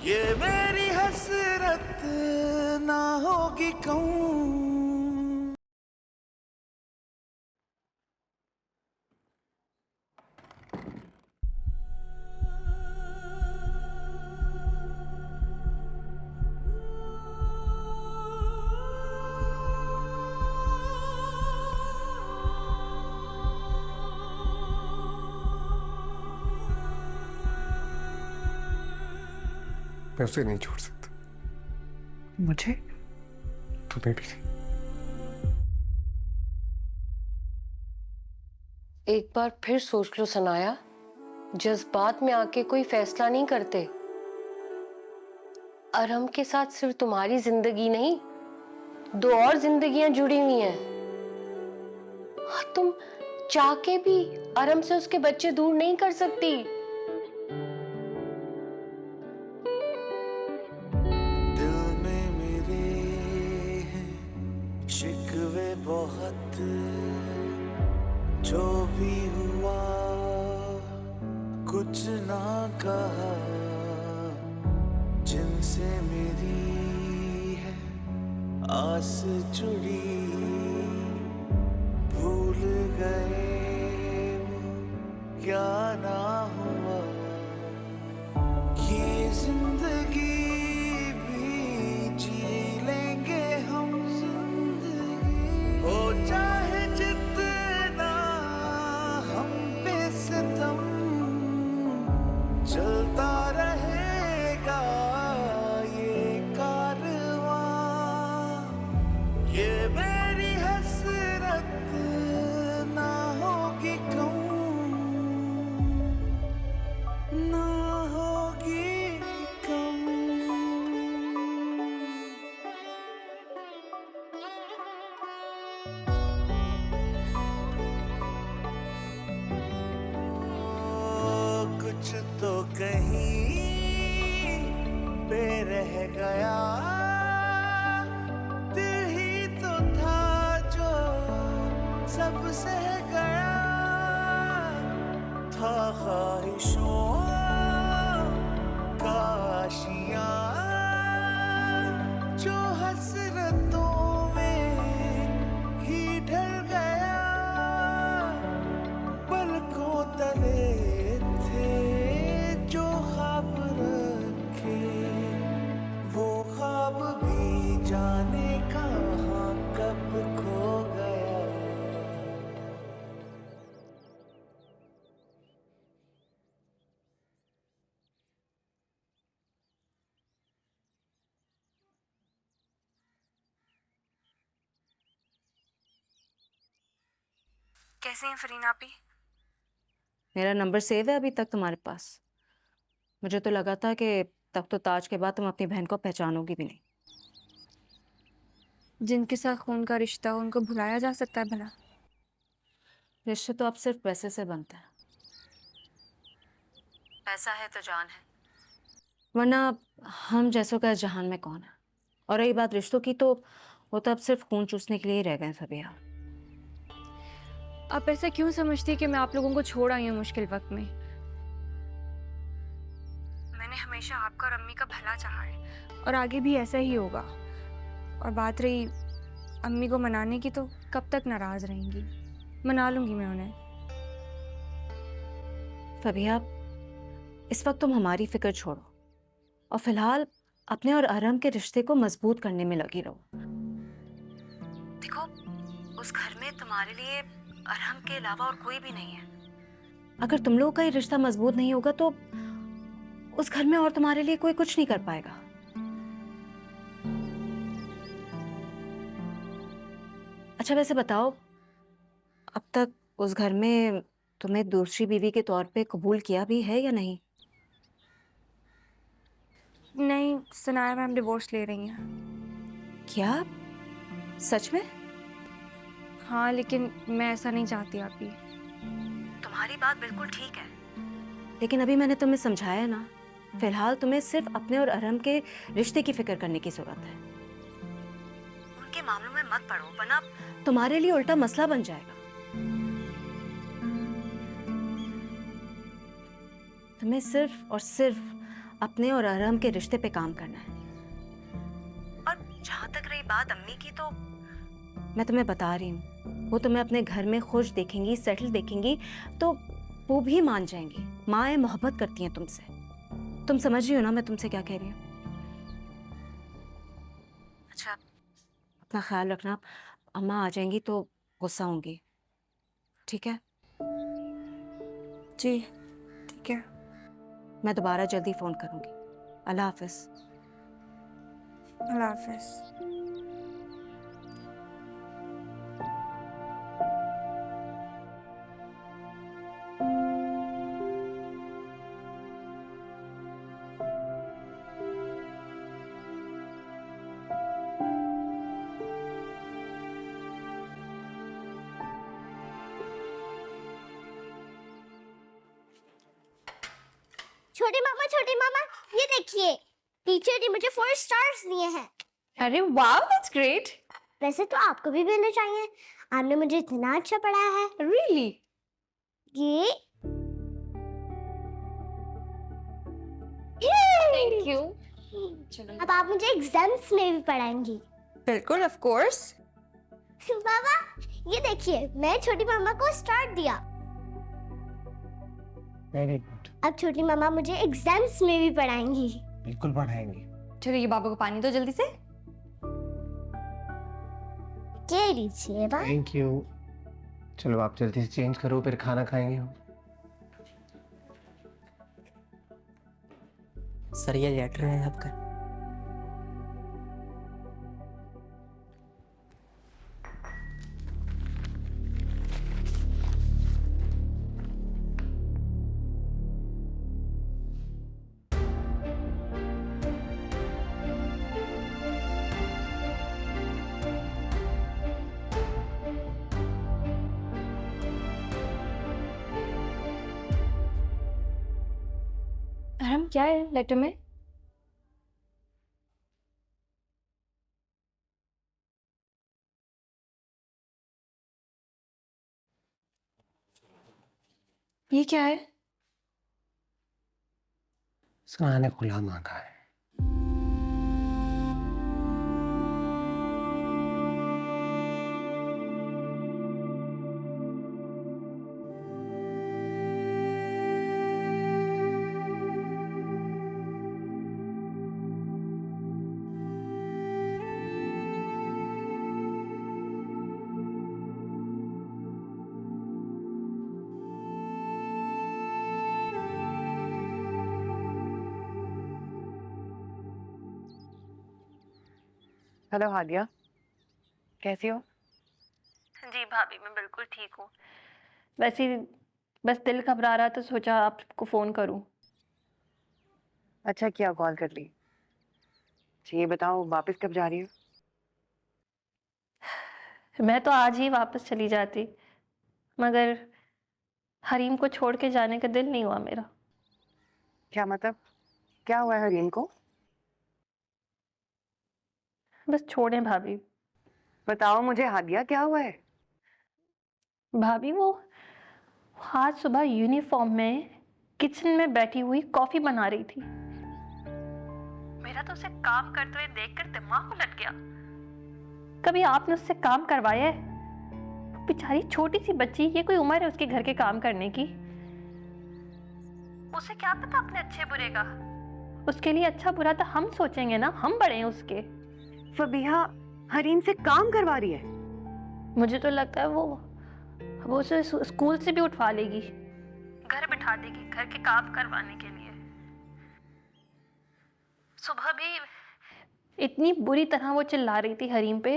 ये मेरी हसरत ना होगी कहूँ। मैं उसे नहीं छोड़ सकता, मुझे? तुम्हें भी नहीं। एक बार फिर सोच लो सनाया, जज्बात में आके कोई फैसला नहीं करते। अरहम के साथ सिर्फ तुम्हारी जिंदगी नहीं, 2 और जिंदगियां जुड़ी हुई हैं। तुम चाह के भी अरहम से उसके बच्चे दूर नहीं कर सकती। दिल में मेरे हैं शिकवे बहुत, जो भी हुआ कुछ ना कहा, जिनसे मेरी है आस जुड़ी, भूल गए वो क्या ना हुआ। ये जिंदगी भी जी लेंगे हम, जिंदगी हो चाहे जितना हम पे सितम, चलता रहेगा ये कारवां। ये मेरी हसरत ना होगी कहूँ, ना होगी कहूँ। कुछ तो कहीं पे रह गया, दिल ही तो था जो सब सह गया, था ख्वाहिशों का आशियाँ जो हसरतों में ही ढल गया, पलकों तले थे जो ख्वाब रखे, वो ख्वाब भी जाने कहाँ कब खो गया। कैसे हैं फरीना आपी? मेरा नंबर सेव है अभी तक तुम्हारे पास? मुझे तो लगा था कि तब तो ताज के बाद तुम अपनी बहन को पहचानोगी भी नहीं। जिनके साथ खून का रिश्ता हो उनको भुलाया जा सकता है भला? रिश्ते तो अब सिर्फ पैसे से बनते हैं। पैसा है तो जान है, वरना हम जैसों का इस जहान में कौन है। और रही बात रिश्तों की, तो वो तो अब सिर्फ खून चूसने के लिए ही रह गए हैं फबीहा। आप ऐसा क्यों समझती है कि मैं आप लोगों को छोड़ आई हूँ मुश्किल वक्त में? मैंने हमेशा आपका और अम्मी का भला चाहा है और आगे भी ऐसा ही होगा। और बात रही अम्मी को मनाने की, तो कब तक नाराज रहेंगी? मना लूंगी मैं उन्हें। फबीहा, इस वक्त तुम हमारी फिक्र छोड़ो और फिलहाल अपने और अरहम के रिश्ते को मजबूत करने में लगी रहो। देखो, उस घर में तुम्हारे लिए अरहम के अलावा और कोई भी नहीं है। अगर तुम लोगों का ये रिश्ता मजबूत नहीं होगा तो उस घर में और तुम्हारे लिए कोई कुछ नहीं कर पाएगा। अच्छा वैसे बताओ, अब तक उस घर में तुम्हें दूसरी बीवी के तौर पे कबूल किया भी है या नहीं? नहीं, सनाया मैम डिवोर्स ले रही हैं। क्या? सच में? हाँ, लेकिन मैं ऐसा नहीं चाहती आपी। तुम्हारी बात बिल्कुल ठीक है, लेकिन अभी मैंने तुम्हें समझाया ना, फिलहाल तुम्हें सिर्फ अपने और अरहम के रिश्ते की फिक्र करने की जरूरत है। उनके मामलों में मत पड़ो, वरना तुम्हारे लिए उल्टा मसला बन जाएगा। तुम्हें सिर्फ और सिर्फ अपने और अरहम के रिश्ते पे काम करना है। और जहां तक रही बात अम्मी की, तो मैं तुम्हें बता रही हूँ, वो तुम्हें अपने घर में खुश देखेंगी, सेटल देखेंगी, तो वो भी मान जाएंगी। माएँ मोहब्बत करती हैं तुमसे। तुम समझ रही हो ना मैं तुमसे क्या कह रही हूँ? अच्छा, अपना ख्याल रखना। अम्मा आ जाएंगी तो गुस्सा होंगी, ठीक है? जी ठीक है। मैं दोबारा जल्दी फ़ोन करूँगी। अल्लाह हाफिज़। अल्लाह हाफिज़। छोटे मामा ये देखिए, टीचर ने मुझे 4 स्टार्स दिए हैं। अरे वाह, दैट्स ग्रेट। वैसे तो आपको भी मिलने चाहिए, आपने मुझे इतना अच्छा पढ़ाया है। रियली? ये थैंक यू। अब आप मुझे एग्जाम्स में भी पढ़ाएंगी। बिल्कुल, ऑफ कोर्स। बाबा ये देखिए, मैं छोटी मामा को स्टार दिया। वेरी गुड, अब छोटी मामा मुझे एग्जाम्स में भी पढ़ाएंगी। बिल्कुल पढ़ाएंगे। चलो ये बाबा को पानी दो जल्दी से। ये लीजिए बा। Thank you. चलो आप जल्दी से चेंज करो, फिर खाना खाएंगे हम। सर ये लेटर है आपका। अरहम, क्या है लेटर में? ये क्या है? सना ने खुला मांगा है। हेलो हादिया, कैसी हो? जी भाभी, मैं बिल्कुल ठीक हूँ। वैसे बस दिल घबरा रहा तो सोचा आपको फ़ोन करूँ। अच्छा किया कॉल कर ली। अच्छा ये बताओ, वापस कब जा रही हो? मैं तो आज ही वापस चली जाती, मगर हरीम को छोड़ के जाने का दिल नहीं हुआ मेरा। क्या मतलब, क्या हुआ है हरीम को? बस छोड़ें भाभी। बताओ मुझे हादिया, क्या हुआ है? भाभी वो आज सुबह यूनिफॉर्म में किचन में बैठी हुई कॉफी बना रही थी। मेरा तो उसे काम करते हुए देखकर दिमाग उलट गया। कभी आपने उससे काम करवाया है? बेचारी छोटी सी बच्ची, ये कोई उम्र है उसके घर के काम करने की? उसे क्या पता अपने अच्छे बुरे का? उसके लिए अच्छा बुरा तो हम सोचेंगे ना, हम बड़े हैं उसके। फबीहा हरीम से काम करवा रही है? मुझे तो लगता है वो उसे स्कूल से भी उठवा लेगी, घर बिठा देगी घर के काम करवाने के लिए। सुबह भी इतनी बुरी तरह वो चिल्ला रही थी हरीम पे।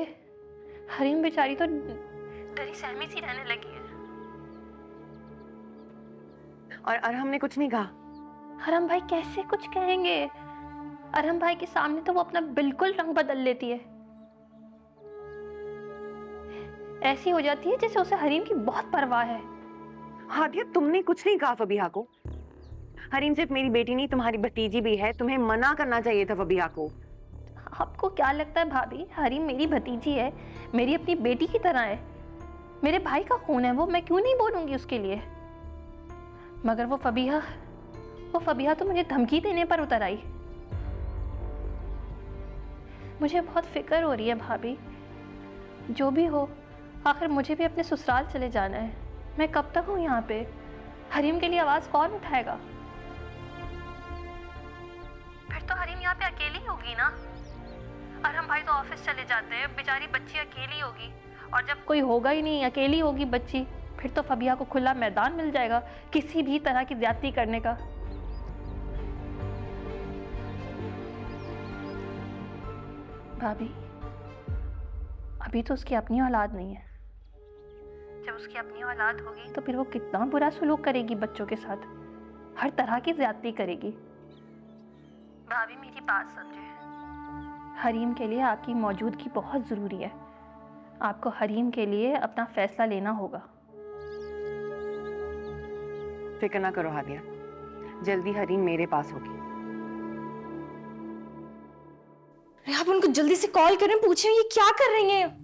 हरीम बेचारी तो डरी सहमी सी रहने लगी है। और अरहम ने कुछ नहीं कहा? अरहम भाई कैसे कुछ कहेंगे? अरहम भाई के सामने तो वो अपना बिल्कुल रंग बदल लेती है। ऐसी हो जाती है जैसे उसे हरीम की बहुत परवाह है। हादिया तुमने कुछ नहीं कहा फबीहा को? हरीम सिर्फ मेरी बेटी नहीं, तुम्हारी भतीजी भी है। तुम्हें मना करना चाहिए था फबीहा को। आपको क्या लगता है भाभी, हरीम मेरी भतीजी है, मेरी अपनी बेटी की तरह है, मेरे भाई का खून है वो, मैं क्यों नहीं बोलूंगी उसके लिए? मगर वो फबीहा वो फबिहा तो मुझे धमकी देने पर उतर आई। मुझे बहुत फिक्र हो रही है भाभी। जो भी हो, आखिर मुझे भी अपने ससुराल चले जाना है। मैं कब तक हूँ यहाँ पे? हरीम के लिए आवाज़ कौन उठाएगा? फिर तो हरीम यहाँ पे अकेली होगी ना। अरहम भाई तो ऑफिस चले जाते हैं, बेचारी बच्ची अकेली होगी। और जब कोई होगा ही नहीं, अकेली होगी बच्ची, फिर तो फबिहा को खुला मैदान मिल जाएगा किसी भी तरह की ज्यादती करने का। भाभी, अभी तो उसकी अपनी औलाद नहीं है। जब उसकी अपनी औलाद होगी तो फिर वो कितना बुरा सलूक करेगी बच्चों के साथ, हर तरह की ज्यादती करेगी। भाभी मेरी बात समझे, हरीम के लिए आपकी मौजूदगी बहुत ज़रूरी है। आपको हरीम के लिए अपना फैसला लेना होगा। फिक्र ना करो हादिया, जल्दी हरीम मेरे पास होगी। अरे आप उनको जल्दी से कॉल करें, पूछें ये क्या कर रही हैं।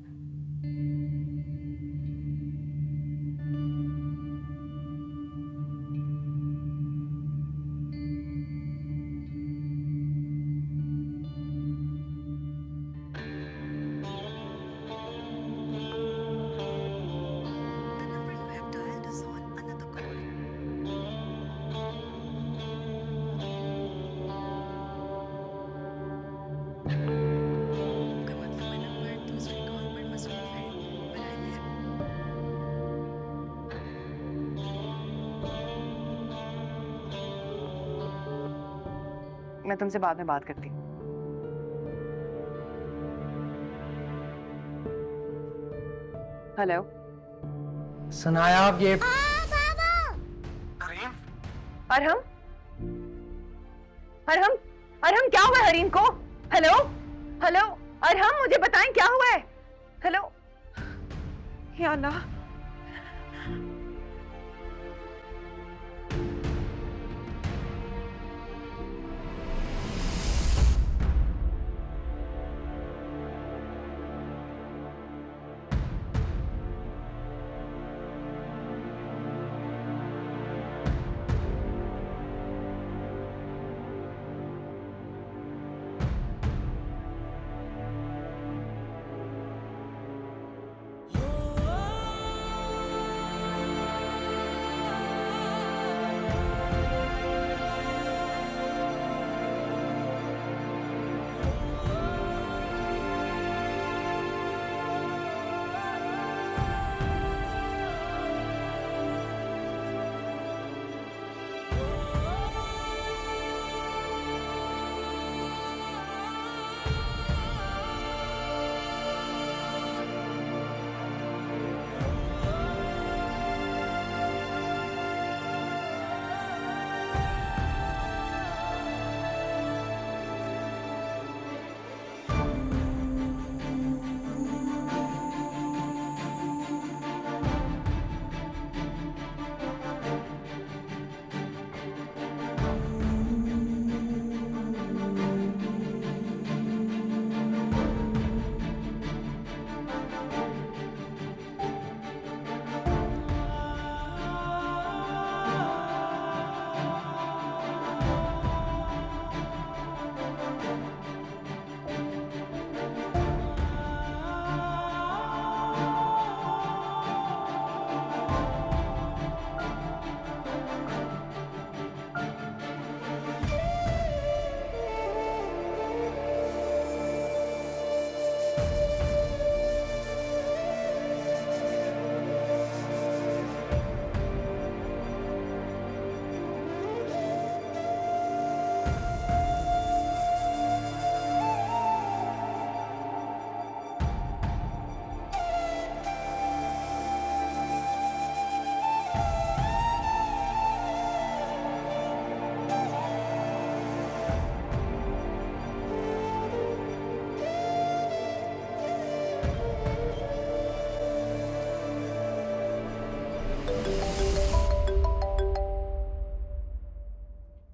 मैं तुमसे बाद में बात करती हूँ। हेलो, सुनाया आप ये अरहम, अरहम, अरहम क्या हुआ है हरीम को? हेलो, हेलो, अरहम मुझे बताएं क्या हुआ है? हेलो, या अल्लाह।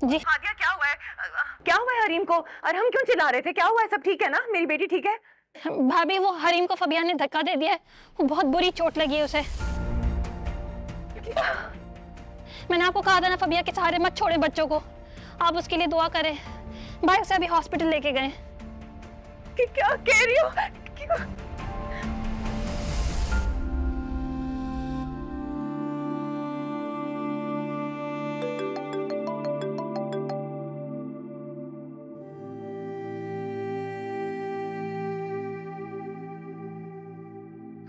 जी हादिया क्या हुआ है? क्या हुआ है हरीम को? अरहम क्यों चिल्ला रहे थे? क्या हुआ है? सब ठीक है ना? मेरी बेटी ठीक है? भाभी, वो हरीम को फबिहा ने धक्का दे दिया है। वो बहुत बुरी चोट लगी है उसे। मैंने आपको कहा था ना, फबिहा के सहारे मत छोड़े बच्चों को। आप उसके लिए दुआ करें। भाई उसे अभी हॉस्पिटल लेके गए। कि क्या कह रही हो?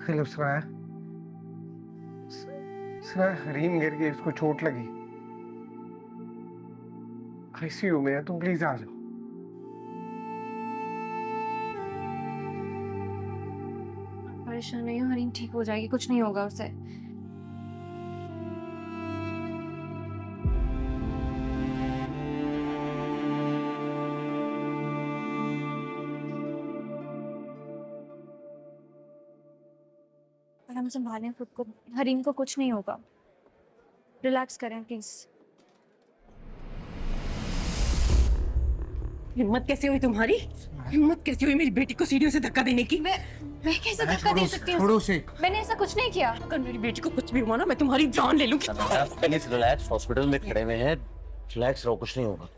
हेलो सराया। सराया, हरीम गिर गई, उसको चोट लगी। आईसीयू में है, तुम प्लीज आ जाओ। परेशान नहीं हो, हरीम ठीक हो जाएगी, कुछ नहीं होगा उसे। और हम संभालें खुद को, हरीम को कुछ नहीं होगा। रिलैक्स करें प्लीज। हिम्मत कैसे हुई तुम्हारी? हिम्मत कैसे हुई मेरी बेटी को सीढ़ियों से धक्का देने की? मैं कैसे धक्का दे सकती हूँ? छोड़ो उसे। मैंने ऐसा कुछ नहीं किया। अगर मेरी बेटी को कुछ भी हुआ ना, मैं तुम्हारी जान ले लूंगी। प्लीज रिलैक्स, हॉस्पिटल में खड़े हुए हैं, रिलैक्स रहो, कुछ नहीं होगा।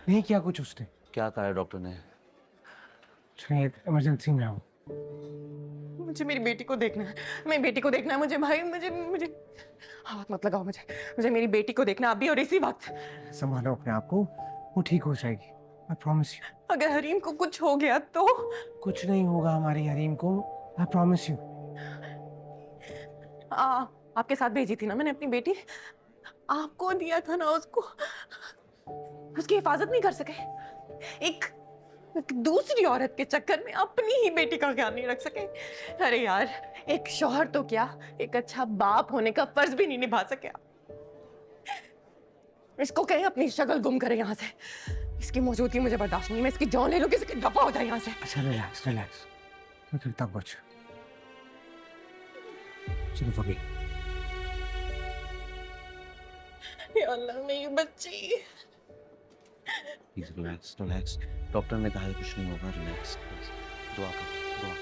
नहीं किया कुछ उसने। क्या कहा है डॉक्टर ने? इमरजेंसी में आओ। मुझे मेरी बेटी को देखना है, मेरी बेटी को देखना है मुझे भाई। मुझे हाथ मत लगाओ, मुझे मेरी बेटी को देखना अभी और इसी वक्त। संभालो अपने आप को, वो ठीक हो जाएगी, आई प्रॉमिस यू। अगर हरीम को कुछ हो गया तो? कुछ नहीं होगा हमारी हरीम को, आई प्रॉमिस यू। आपके साथ भेजी थी ना मैंने अपनी बेटी, आपको दिया था ना उसको, उसकी हिफाजत नहीं कर सके। एक दूसरी औरत के चक्कर में अपनी ही बेटी का ख्याल नहीं रख सके। अरे यार, एक शौहर तो क्या, एक अच्छा बाप होने का फर्ज भी नहीं निभा सके। इसको कहीं अपनी शक्ल गुम करे यहाँ से। इसकी मौजूदगी मुझे बर्दाश्त नहीं, मैं इसकी जान ले लूं, किसी की दफा हो जाए यहाँ से। अच्छा रिलैक्स रिलैक्स, मैं करता कुछ। चलो फबी। या अल्लाह, मेरी बच्ची। प्लीज रिलैक्स रिलैक्स, डॉक्टर ने कहा है कुछ नहीं होगा, रिलैक्स। दुआ करो, दुआ।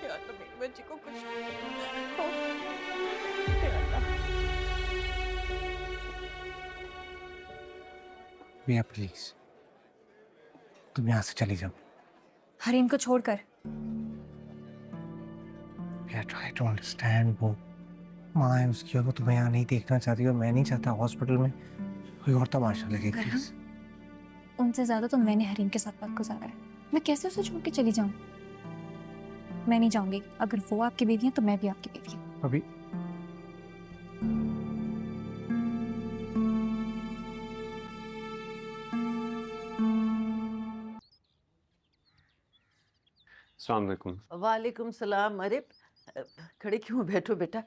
या अल्लाह, मेरी बच्ची को कुछ नहीं हो। या अल्लाह। मिया प्लीज, तुम यहाँ से चली जाओ। हरीम को छोड़कर। I try to understand, वो माँ है उसकी और वो तुम्हें यहाँ नहीं देखना चाहती और मैं नहीं चाहता हॉस्पिटल में कोई और तमाशा लगे। प्लीज। उनसे ज्यादा तो मैंने हरीम के साथ वक्त गुजारा है। मैं कैसे उसे छोड़ के चली जाऊं? मैं नहीं जाऊंगी। अगर वो आपकी बेटी है तो मैं भी आपकी बेटी हूँ। अभी अस्सलाम वालेकुम। वालेकुम सलाम। अरे खड़े क्यों, बैठो बेटा,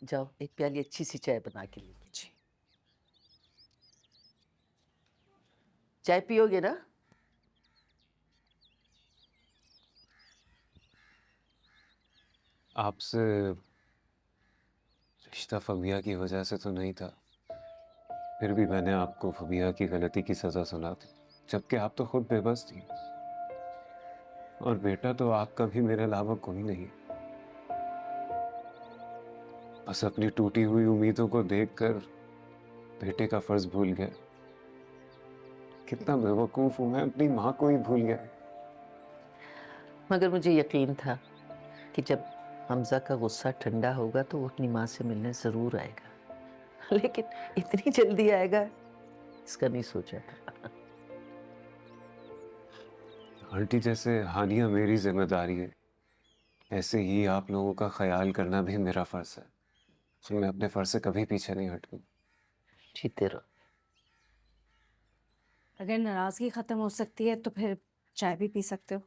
जाओ एक प्याली अच्छी सी चाय बना के लीजिए। जी। चाय पियोगे ना? आपसे रिश्ता फबिया की वजह से तो नहीं था, फिर भी मैंने आपको फबिया की गलती की सजा सुना दी, जबकि आप तो खुद बेबस थी। और बेटा तो आपका भी मेरे अलावा कोई नहीं। बस अपनी टूटी हुई उम्मीदों को देखकर बेटे का फर्ज भूल गया। कितना बेवकूफ हूं मैं, अपनी माँ को ही भूल गया। मगर मुझे यकीन था कि जब हमजा का गुस्सा ठंडा होगा तो वो अपनी माँ से मिलने जरूर आएगा, लेकिन इतनी जल्दी आएगा इसका नहीं सोचा था। आंटी, जैसे हानिया मेरी जिम्मेदारी है, ऐसे ही आप लोगों का ख्याल करना भी मेरा फर्ज है। तो मैं अपने फर्ज से कभी पीछे नहीं हटूंगा। जीते रहो। अगर नाराजगी खत्म हो सकती है तो फिर चाय भी पी सकते हो।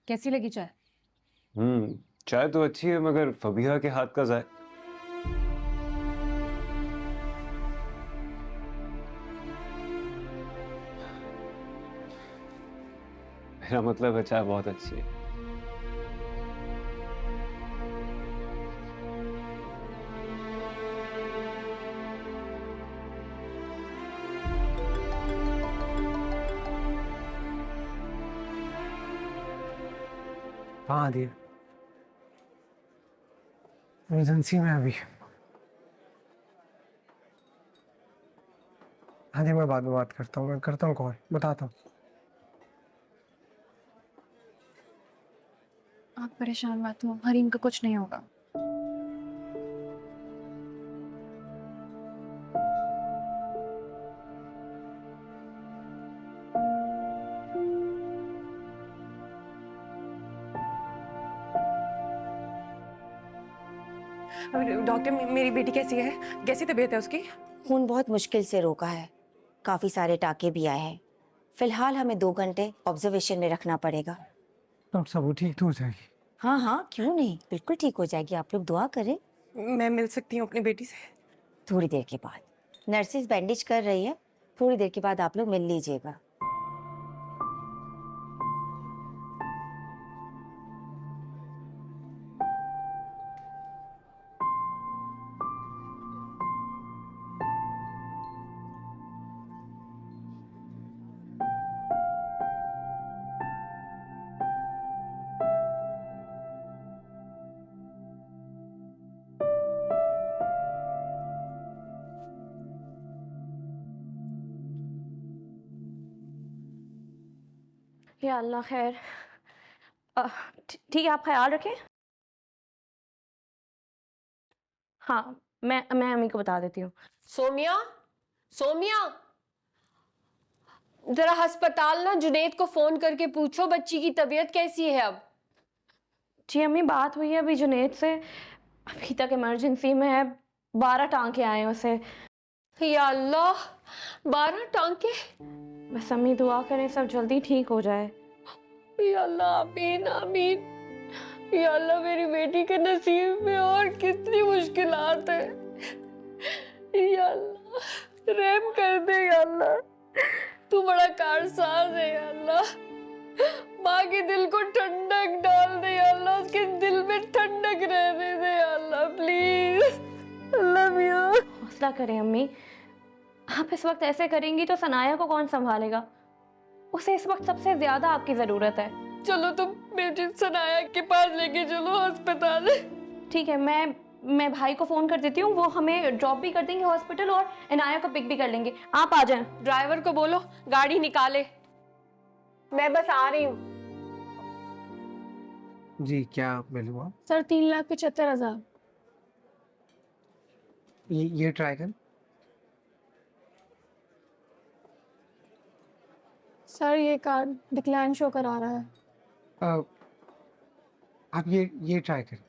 कैसी लगी चाय? चाय तो अच्छी है, मगर फबिया के हाथ का जाए। मेरा मतलब है चाय बहुत अच्छी है। हाँ दिया। इमरजेंसी में अभी। हाँ जी, मैं बाद में बात करता हूँ, मैं करता हूँ कॉल, बताता हूँ। आप परेशान मत हो, हरीम का कुछ नहीं होगा। डॉक्टर, मेरी बेटी कैसी है? कैसी तबीयत है उसकी? खून बहुत मुश्किल से रोका है, काफी सारे टाके भी आए हैं। फिलहाल हमें 2 घंटे ऑब्जर्वेशन में रखना पड़ेगा। डॉक्टर साहब वो ठीक तो हो जाएगी? हाँ हाँ, क्यों नहीं, बिल्कुल ठीक हो जाएगी। आप लोग दुआ करें। मैं मिल सकती हूँ अपनी बेटी से? थोड़ी देर के बाद। नर्सिस बैंडेज कर रही है, थोड़ी देर के बाद आप लोग मिल लीजिएगा। या अल्लाह खैर। ठीक है, आप ख्याल रखें। हाँ, मैं अम्मी को बता देती हूँ। सोमिया, सोमिया, जरा अस्पताल ना जुनैद को फोन करके पूछो बच्ची की तबीयत कैसी है अब। जी अम्मी, बात हुई है अभी जुनैद से, अभी तक इमरजेंसी में है। 12 टांके आए हैं उसे। या अल्लाह, 12 टांके। बस अम्मी दुआ करें सब जल्दी ठीक हो जाए। या अल्लाह, आमीन आमीन। या अल्लाह, मेरी बेटी के नसीब में और कितनी मुश्किलात है। या अल्लाह, रहम कर दे। या अल्लाह, तू बड़ा कारसाज है। या अल्लाह, माँ के दिल को ठंडक डाल दे। या अल्लाह, उसके दिल में ठंडक रहने दे। या अल्लाह प्लीज। अल्लाह मियाँ, हौसला करें अम्मी। आप इस वक्त ऐसे करेंगी तो सनाया को कौन संभालेगा? उसे इस वक्त सबसे ज्यादा आपकी जरूरत है। चलो तुम बेटी सनाया के पास लेके चलो अस्पताल। ठीक है, मैं भाई को फोन कर देती हूँ, वो हमें ड्रॉप भी कर देंगे हॉस्पिटल और इनाया को पिक भी कर लेंगे। आप आ जाएं। ड्राइवर को बोलो गाड़ी निकाले, मैं बस आ रही हूँ। जी क्या बिल हुआ? सर 3,75,000। ये ट्राई कर। सर ये कार्ड डिक्लाइन शो करा रहा है। आप ये ट्राई करें।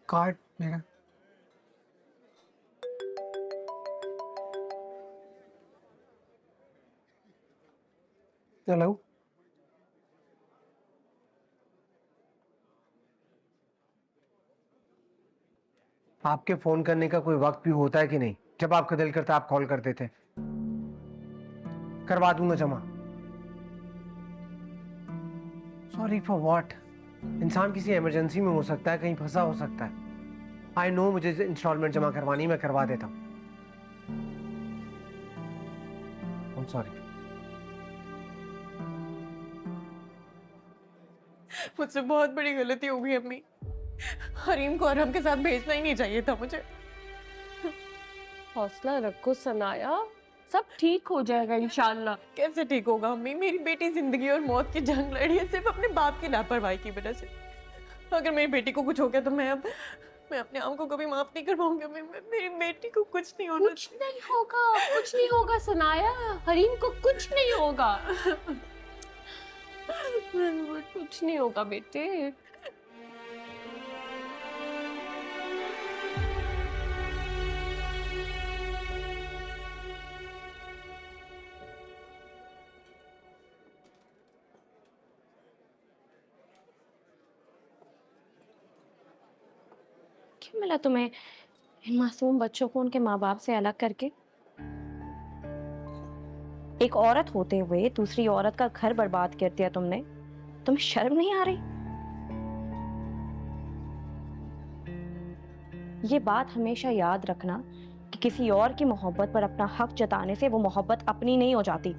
कार्ड मेरा। हेलो, आपके फोन करने का कोई वक्त भी होता है कि नहीं? जब आपका दिल करता आप कॉल करते थे। करवा दूंगा जमा। Sorry for what? इंसान किसी इमरजेंसी में हो सकता है, कहीं फंसा हो सकता है। आई नो मुझे इंस्टॉलमेंट जमा करवानी, मैं करवा देता हूँ। सॉरी। मुझसे बहुत बड़ी गलती हो गई अम्मी। हरीम को अरहम के साथ भेजना ही नहीं चाहिए था मुझे। हौसला रखो सनाया, सब ठीक हो जाएगा इंशाल्लाह। कैसे ठीक होगा अम्मी? मेरी बेटी जिंदगी और मौत की जंग लड़ी है सिर्फ अपने बाप की लापरवाही की वजह से। अगर मेरी बेटी को कुछ हो गया तो मैं अपने आप को कभी माफ नहीं कर पाऊंगी। मेरी बेटी को कुछ नहीं होना। कुछ नहीं होगा, कुछ नहीं होगा सनाया, हरीम को कुछ नहीं होगा। कुछ नहीं होगा बेटे। क्यों मिला तुम्हें इन मासूम बच्चों को उनके माँ बाप से अलग करके? एक औरत होते हुए दूसरी औरत का घर बर्बाद कर दिया तुमने। तुम्हें शर्म नहीं आ रही? ये बात हमेशा याद रखना कि किसी और की मोहब्बत पर अपना हक जताने से वो मोहब्बत अपनी नहीं हो जाती।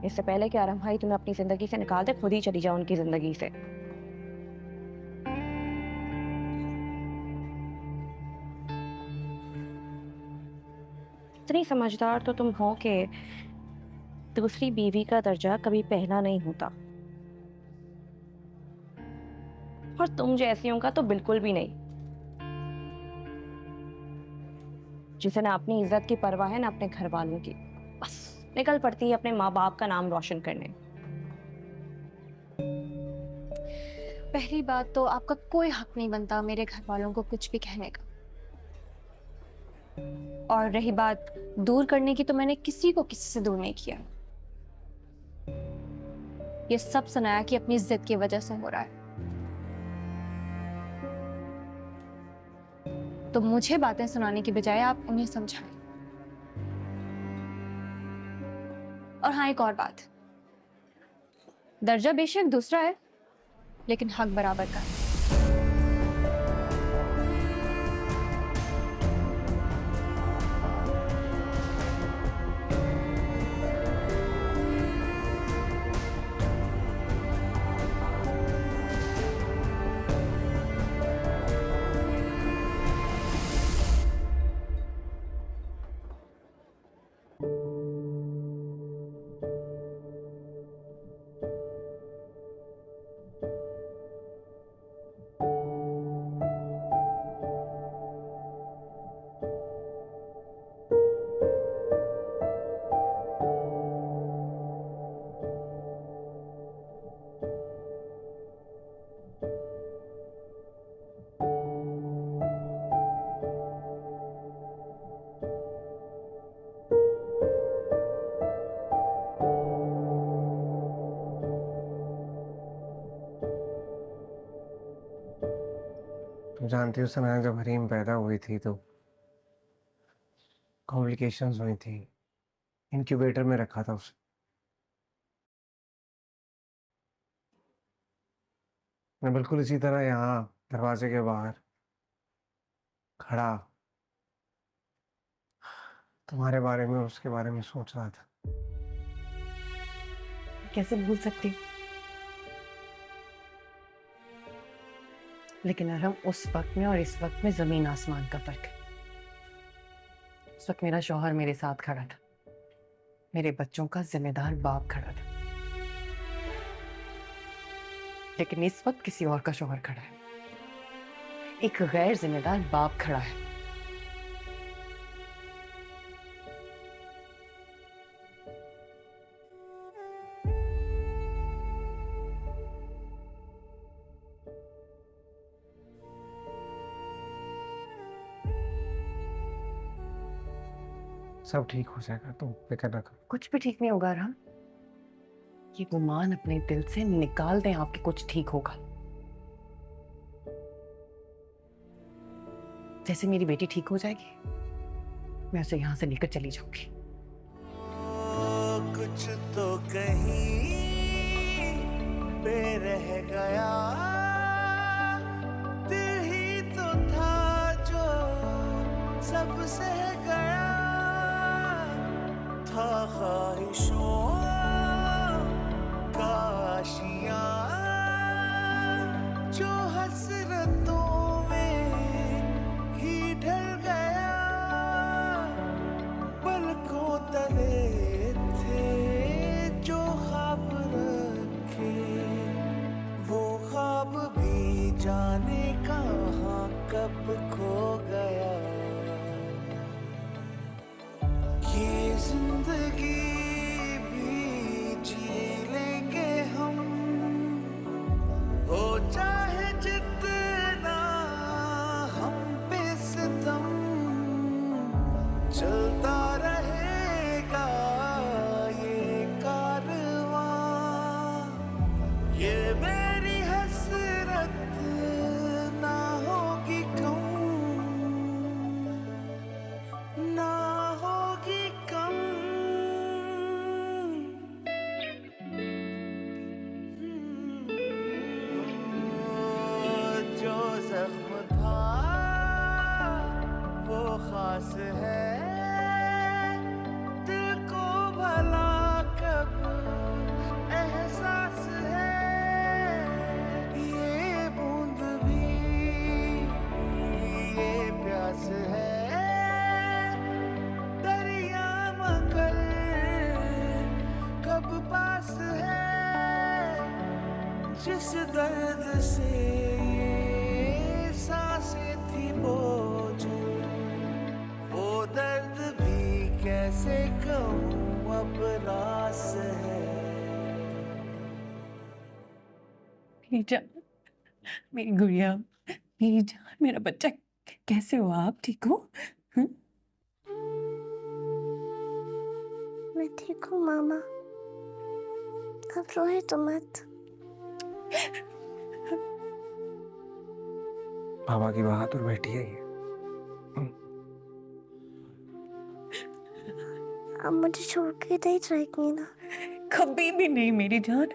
इससे पहले कि आराम भाई तुम्हें अपनी जिंदगी से निकाल दे, खुद ही चली जाओ उनकी जिंदगी से। इतनी समझदार तो तुम हो कि दूसरी बीवी का दर्जा कभी पहला नहीं होता, और तुम जैसियों का तो बिल्कुल भी नहीं। जिसे ना अपनी इज्जत की परवाह है ना अपने घर वालों की, बस निकल पड़ती है अपने माँ बाप का नाम रोशन करने। पहली बात तो आपका कोई हक नहीं बनता मेरे घर वालों को कुछ भी कहने का, और रही बात दूर करने की, तो मैंने किसी को किसी से दूर नहीं किया। ये सब सुनाया कि अपनी जिद की वजह से हो रहा है, तो मुझे बातें सुनाने की बजाय आप उन्हें समझाएं। और हाँ, एक और बात, दर्जा बेशक दूसरा है लेकिन हक बराबर का है। तुम जानती हो समय जब हरीम पैदा हुई थी तो कॉम्प्लिकेशंस हुई थी, इंक्यूबेटर में रखा था उसे। मैं बिल्कुल इसी तरह यहाँ दरवाजे के बाहर खड़ा तुम्हारे बारे में, उसके बारे में सोच रहा था। कैसे भूल सकती, लेकिन अरहम उस वक्त में और इस वक्त में जमीन आसमान का फर्क है। उस वक्त मेरा शौहर मेरे साथ खड़ा था, मेरे बच्चों का जिम्मेदार बाप खड़ा था, लेकिन इस वक्त किसी और का शौहर खड़ा है, एक गैर जिम्मेदार बाप खड़ा है। सब ठीक हो जाएगा, तुम फिक्र ना करो। कुछ भी ठीक नहीं होगा अरहम, ये गुमान अपने दिल से निकाल दें आपके, कुछ ठीक होगा। जैसे मेरी बेटी ठीक हो जाएगी, मैं उसे यहां से लेकर चली जाऊंगी। कुछ तो कहीं पे रह गया, दिल ही तो था जो सब सह गया, था ख्वाहिशों का आशियां जो हसरतों में ही ढल गया, पलकों तले थे जो ख्वाब रखे, वो ख्वाब भी जाने कहाँ कब खो गया। ये जिंदगी भी जी लेंगे हम, हो चाहे जितना हम पे सितम, चलता रहेगा ये कारवां, ये मेरी हसरत ना होगी कम, ना होगी कम। जिस दर्द से ये सांसें थी बोझल, वो दर्द भी कैसे कहूँ अब रास है। मेरी जान, मेरी गुड़िया, मेरी जान, मेरा बच्चा, कैसे हो आप? ठीक हो? मैं ठीक हूँ मामा, अब रोए तो मत। बाबा की बहादुर बेटी है ये। अब मुझे छोड़ के नहीं जाएगी ना? कभी भी नहीं मेरी जान,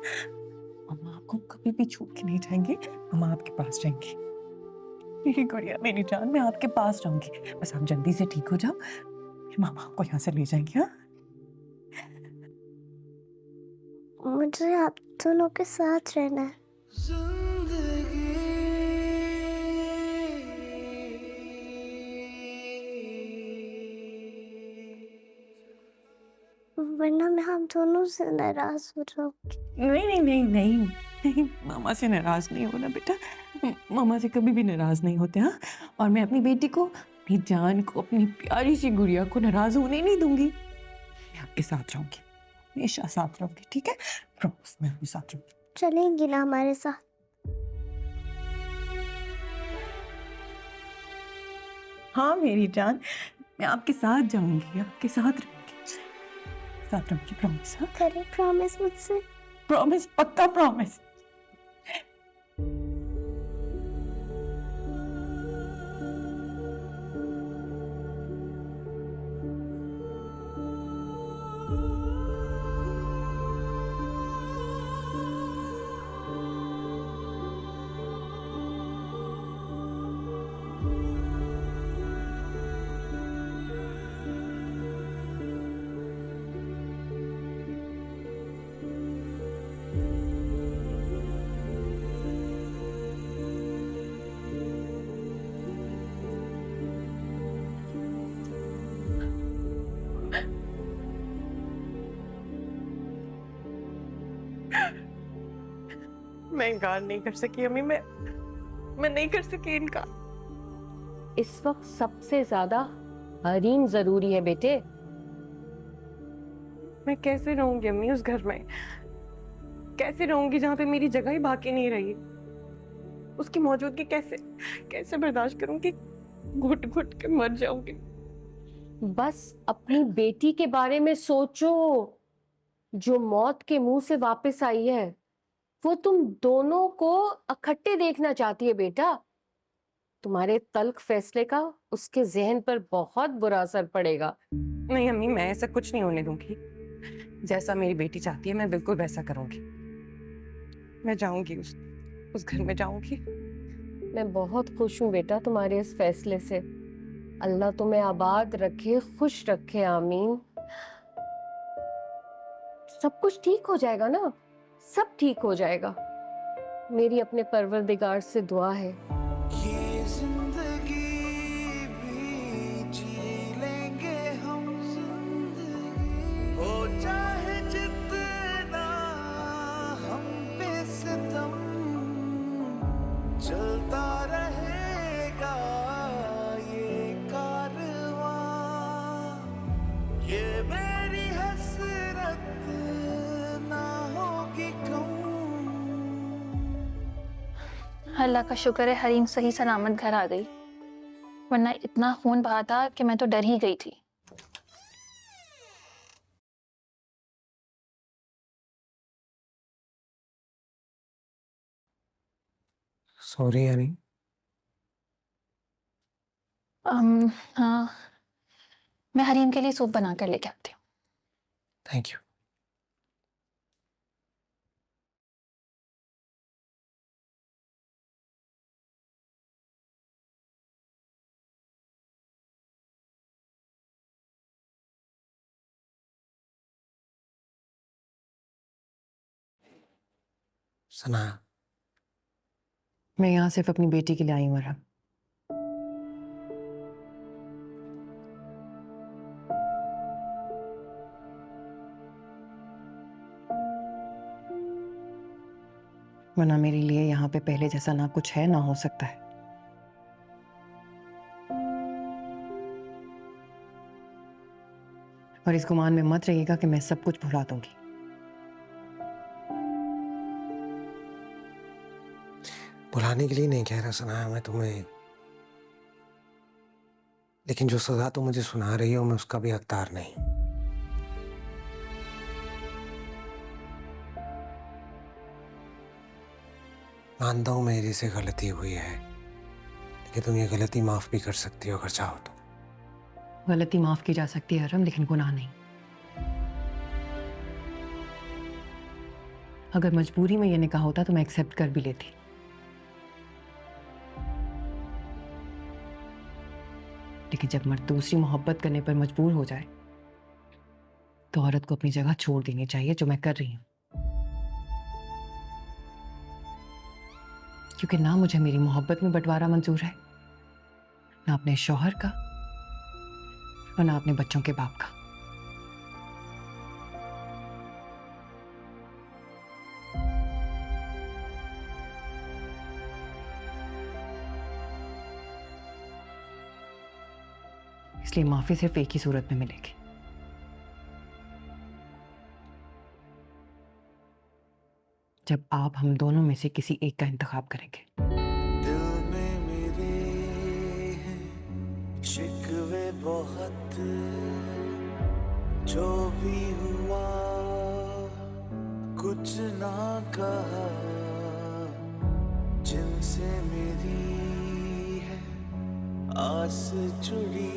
मम्मा आपको कभी भी छोड़ के नहीं जाएंगे। मम्मा आपके पास जाएंगी। मेरी गुड़िया, मेरी जान, मैं आपके पास रहूंगी। बस आप जल्दी से ठीक हो जाओ, फिर मामा आपको यहाँ से ले जाएंगे। हाँ, मुझे आप दोनों के साथ रहना है। वरना मैं हम दोनों से नाराज हो जाऊंगी। नहीं नहीं नहीं नहीं नहीं, मामा से नाराज नहीं होना बेटा। मामा से कभी भी नाराज नहीं होते। हाँ, और मैं अपनी बेटी को, अपनी जान को, अपनी प्यारी सी गुड़िया को नाराज होने नहीं दूंगी। मैं आपके साथ रहूंगी, हमेशा साथ रहूंगी। ठीक है? प्रॉमिस, मैं आपके साथ रहूंगी। चलेंगी ना हमारे साथ? हाँ मेरी जान, मैं आपके साथ जाऊंगी, आपके साथ रहूंगी, साथ रहूंगी। प्रॉमिस? हाँ, करे प्रॉमिस मुझसे? प्रॉमिस, पक्का प्रॉमिस। मैं इनकार नहीं कर सकी अम्मी, मैं नहीं कर सकी इनकार। इस वक्त सबसे ज्यादा हरीम जरूरी है बेटे। मैं कैसे रहूंगी अम्मी उस घर में? कैसे रहूंगी जहाँ पे मेरी जगह ही बाकी नहीं रही? उसकी मौजूदगी कैसे कैसे बर्दाश्त करूंगी? घुट घुट के मर जाऊंगी। बस अपनी बेटी के बारे में सोचो, जो मौत के मुंह से वापस आई है। वो तुम दोनों को इकट्ठे देखना चाहती है बेटा। तुम्हारे तल्ख फैसले का उसके जहन पर बहुत बुरा असर पड़ेगा। नहीं अम्मी, मैं ऐसा कुछ नहीं होने दूंगी। जैसा मेरी बेटी चाहती है मैं बिल्कुल वैसा करूंगी। मैं जाऊंगी, उस घर में जाऊंगी। मैं बहुत खुश हूँ बेटा तुम्हारे इस फैसले से। अल्लाह तुम्हें आबाद रखे, खुश रखे, आमीन। सब कुछ ठीक हो जाएगा ना? सब ठीक हो जाएगा। मेरी अपने परवरदिगार से दुआ है। ये जिंदगी भी जी लेंगे हम, जिंदगी हो चाहे जितना हम पे सितम, चलता रहेगा ये कारवां। ये मेरी हसरत ना होगी कम। अल्लाह का शुक्र है हरीम सही सलामत घर आ गई, वरना इतना खून बहा था कि मैं तो डर ही गई थी। सॉरी यानी। हाँ, मैं हरीम के लिए सूप बना कर लेके आती हूँ। Thank you. सना, मैं यहाँ सिर्फ अपनी बेटी के लिए आई हूँ अरहम। वरना मेरे लिए यहाँ पे पहले जैसा ना कुछ है ना हो सकता है। और इस गुमान में मत रहिएगा कि मैं सब कुछ भुला दूंगी। बुलाने के लिए नहीं कह रहा सनाया मैं तुम्हें, लेकिन जो सजा तुम मुझे सुना रही हो मैं उसका भी हकदार नहीं। मानता हूं मेरी से गलती हुई है, लेकिन तुम ये गलती माफ भी कर सकती हो अगर चाहो तो। गलती माफ की जा सकती है अरम, लेकिन गुनाह नहीं। अगर मजबूरी में ये निकाह होता तो मैं एक्सेप्ट कर भी लेती, लेकिन जब मर्द दूसरी मोहब्बत करने पर मजबूर हो जाए तो औरत को अपनी जगह छोड़ देनी चाहिए, जो मैं कर रही हूं। क्योंकि ना मुझे मेरी मोहब्बत में बंटवारा मंजूर है, ना अपने शौहर का और ना अपने बच्चों के बाप का। इसलिए माफी सिर्फ एक ही सूरत में मिलेगी। जब आप हम दोनों में से किसी एक का इंतखाब करेंगे। दिल में मेरे हैं शिकवे बहुत, जो भी हुआ कुछ ना कहा, जिनसे मेरी है आस जुड़ी,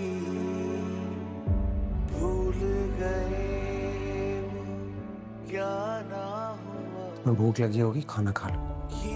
भूल गए वो क्या ना हुआ। तुम्हें भूख लगी होगी, खाना खा लो। ये